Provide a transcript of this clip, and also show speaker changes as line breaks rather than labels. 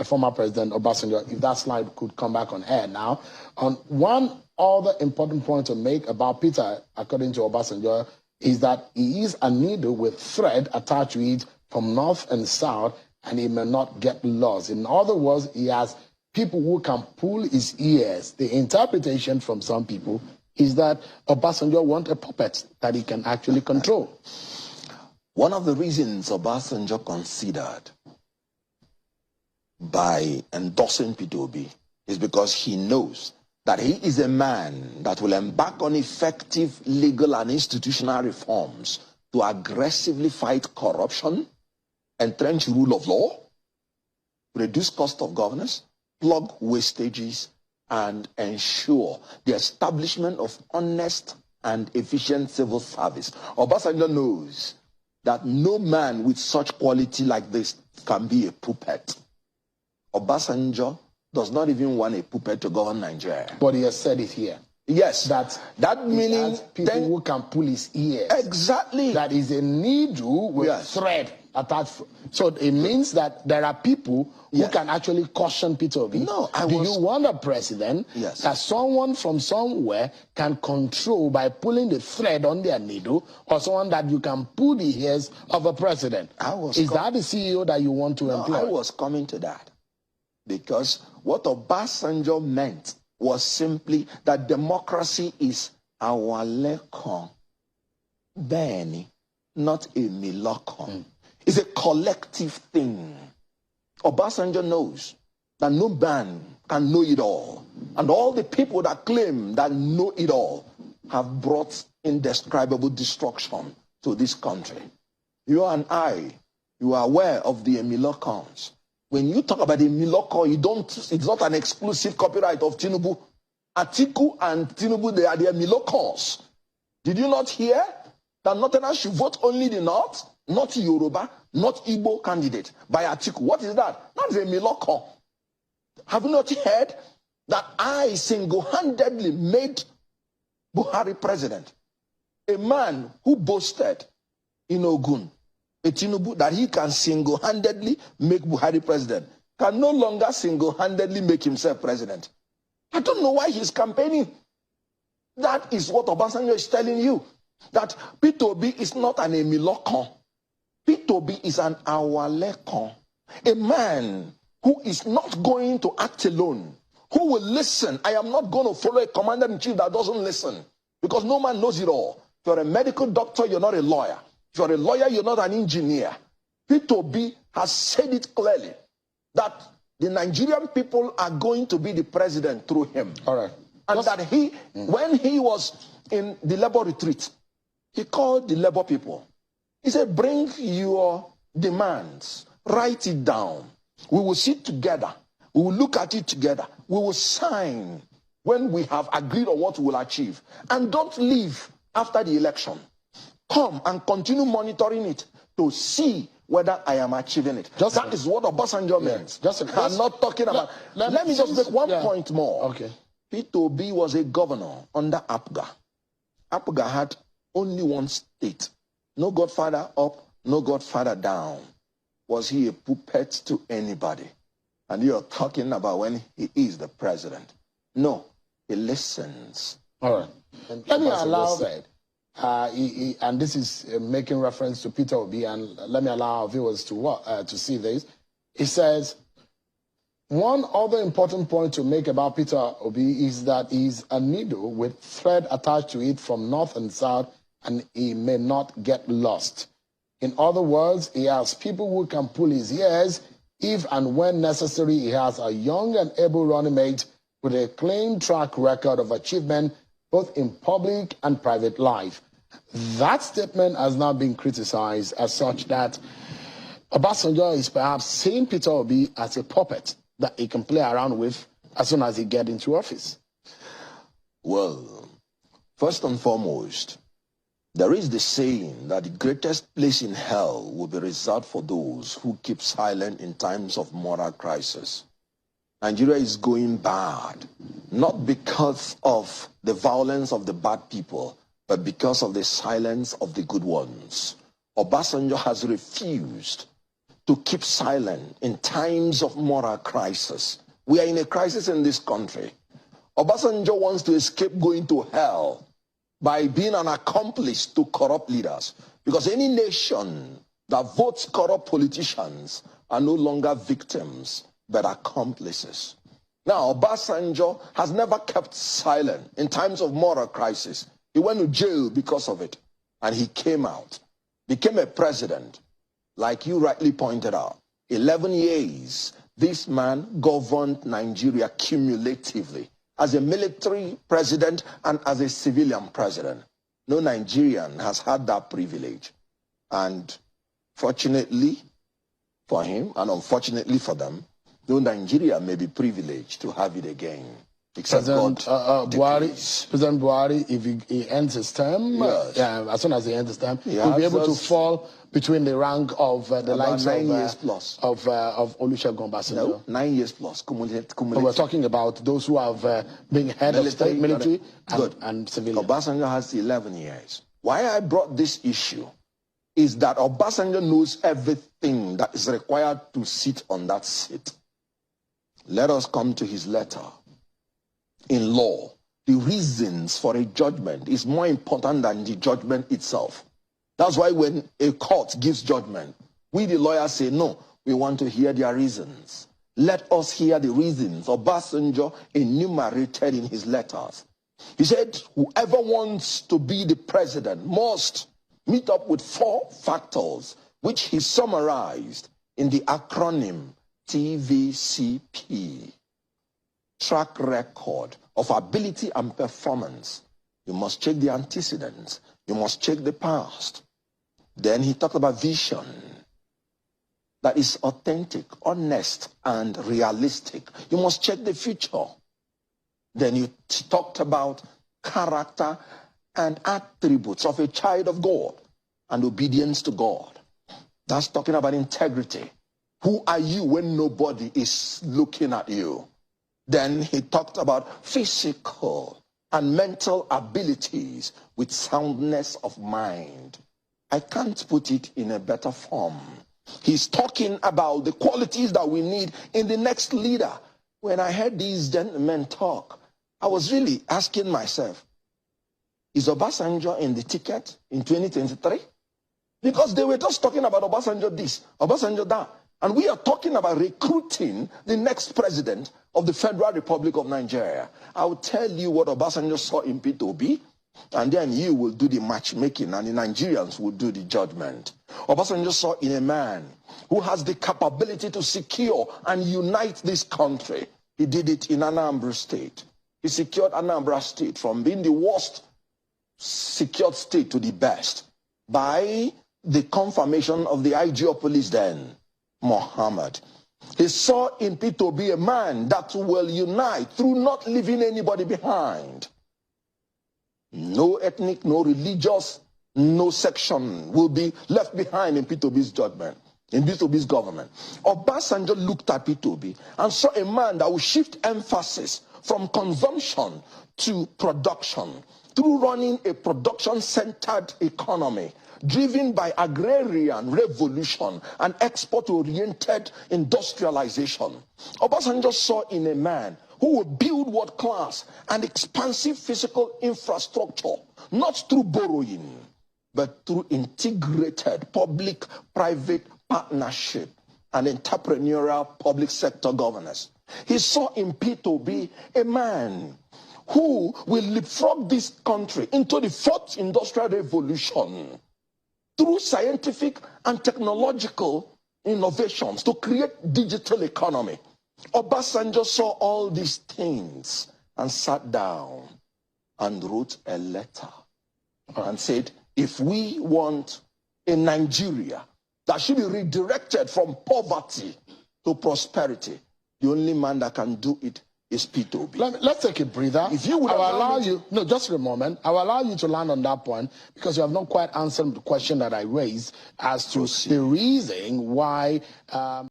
former President Obasanjo, if that slide could come back on air now. On one other important point to make about Peter, according to Obasanjo, is that he is a needle with thread attached to it from north and south, and he may not get lost. In other words, he has people who can pull his ears. The interpretation from some people is that Obasanjo wants a puppet that he can actually control.
One of the reasons Obasanjo considered by endorsing Peter Obi is because he knows that he is a man that will embark on effective legal and institutional reforms to aggressively fight corruption, entrench rule of law, reduce cost of governance, plug wastages, and ensure the establishment of honest and efficient civil service. Obasanjo knows that no man with such quality like this can be a puppet. Obasanjo does not even want a puppet to govern Nigeria.
But he has said it here.
Yes. That meaning
people who can pull his ears.
Exactly.
That is a needle with thread attached. So it means that there are people who can actually caution Peter Obi.
No,
Do you want a president that someone from somewhere can control by pulling the thread on their needle, or someone that you can pull the ears of a president? Is that the CEO that you want to employ?
I was coming to that. Because what Obasanjo meant was simply that democracy is our lekon, Benny, not a milokon. It's a collective thing. Obasanjo knows that no man can know it all. And all the people that claim that know it all have brought indescribable destruction to this country. You and I, you are aware of the milokons. When you talk about the Miloko, it's not an exclusive copyright of Tinubu. Atiku and Tinubu, they are their Milokons. Did you not hear that Northerners should vote only the North, not Yoruba, not Igbo candidate by Atiku? What is that? That's a Miloko. Have you not heard that I single-handedly made Buhari president? A man who boasted in Ogun, a Tinubu, that he can single-handedly make Buhari president, can no longer single-handedly make himself president. I don't know why he's campaigning. That is what Obasanjo is telling you. That Peter Obi is not an Emilokon. Peter Obi is an Awalekon. A man who is not going to act alone, who will listen. I am not going to follow a commander-in-chief that doesn't listen, because no man knows it all. If you're a medical doctor, you're not a lawyer. If you're a lawyer, you're not an engineer. Peter Obi has said it clearly that the Nigerian people are going to be the president through him.
All right.
And that when he was in the labor retreat, he called the labor people. He said, bring your demands, write it down. We will sit together. We will look at it together. We will sign when we have agreed on what we will achieve. And don't leave after the election. Come and continue monitoring it to see whether I am achieving it. That is what Obasanjo means. I'm not talking about... Let me just make one point more.
Okay.
Peter Obi was a governor under APGA. APGA had only one state. No godfather up, no godfather down. Was he a puppet to anybody? And you're talking about when he is the president. No, he listens.
All right. Let me allow... and this is making reference to Peter Obi, and let me allow our viewers to see this. He says, one other important point to make about Peter Obi is that he's a needle with thread attached to it from north and south, and he may not get lost. In other words, he has people who can pull his ears if and when necessary. He has a young and able running mate with a clean track record of achievement both in public and private life. That statement has now been criticized as such that Obasanjo is perhaps seeing Peter Obi as a puppet that he can play around with as soon as he gets into office.
Well, first and foremost, there is the saying that the greatest place in hell will be reserved for those who keep silent in times of moral crisis. Nigeria is going bad, not because of the violence of the bad people, but because of the silence of the good ones. Obasanjo has refused to keep silent in times of moral crisis. We are in a crisis in this country. Obasanjo wants to escape going to hell by being an accomplice to corrupt leaders. Because any nation that votes corrupt politicians are no longer victims, but accomplices. Now, Obasanjo has never kept silent in times of moral crisis. He went to jail because of it, and he came out, became a president, like you rightly pointed out. 11 years, this man governed Nigeria cumulatively as a military president and as a civilian president. No Nigerian has had that privilege. And fortunately for him, and unfortunately for them, no Nigeria may be privileged to have it again.
President Buhari, if he ends his term,
yes.
As soon as he ends his term, he'll be able to fall between the rank of the likes
9 years plus
of Olusegun Obasanjo.
No, 9 years plus. Cumulative.
We're talking about those who have been head of state, military, and civilian.
Obasanjo has 11 years. Why I brought this issue is that Obasanjo knows everything that is required to sit on that seat. Let us come to his letter. In law, the reasons for a judgment is more important than the judgment itself. That's why when a court gives judgment, we the lawyers say, no, we want to hear their reasons. Let us hear the reasons Obasanjo enumerated in his letters. He said, whoever wants to be the president must meet up with 4 factors, which he summarized in the acronym TVCP. Track record of ability and performance. You must check the antecedents. You must check the past. Then he talked about vision that is authentic, honest, and realistic. You must check the future. Then you talked about character and attributes of a child of God and obedience to God. That's talking about integrity. Who are you when nobody is looking at you? Then he talked about physical and mental abilities with soundness of mind. I can't put it in a better form. He's talking about the qualities that we need in the next leader. When I heard these gentlemen talk, I was really asking myself, is Obasanjo in the ticket in 2023? Because they were just talking about Obasanjo this, Obasanjo that. And we are talking about recruiting the next president of the Federal Republic of Nigeria. I will tell you what Obasanjo saw in Peter Obi, and then you will do the matchmaking, and the Nigerians will do the judgment. Obasanjo saw in a man who has the capability to secure and unite this country. He did it in Anambra State. He secured Anambra State from being the worst secured state to the best by the confirmation of the IG of police then, Muhammad. He saw in Peter Obi a man that will unite through not leaving anybody behind. No ethnic, no religious, no section will be left behind in Peter Obi's judgment, in Peter Obi's government. Obasanjo looked at Peter Obi and saw a man that will shift emphasis from consumption to production through running a production-centered economy driven by agrarian revolution and export-oriented industrialization. Obasanjo saw in a man who will build world-class and expansive physical infrastructure, not through borrowing, but through integrated public-private partnership and entrepreneurial public sector governance. He saw in Peter Obi a man who will leapfrog this country into the 4th industrial revolution through scientific and technological innovations to create digital economy. Obasanjo saw all these things and sat down and wrote a letter and said, if we want a Nigeria that should be redirected from poverty to prosperity, the only man that can do it is Peter Obi.
Let's take a breather.
If you would
allow you, no, just for a moment. I will allow you to land on that point because you have not quite answered the question that I raised as to the reason why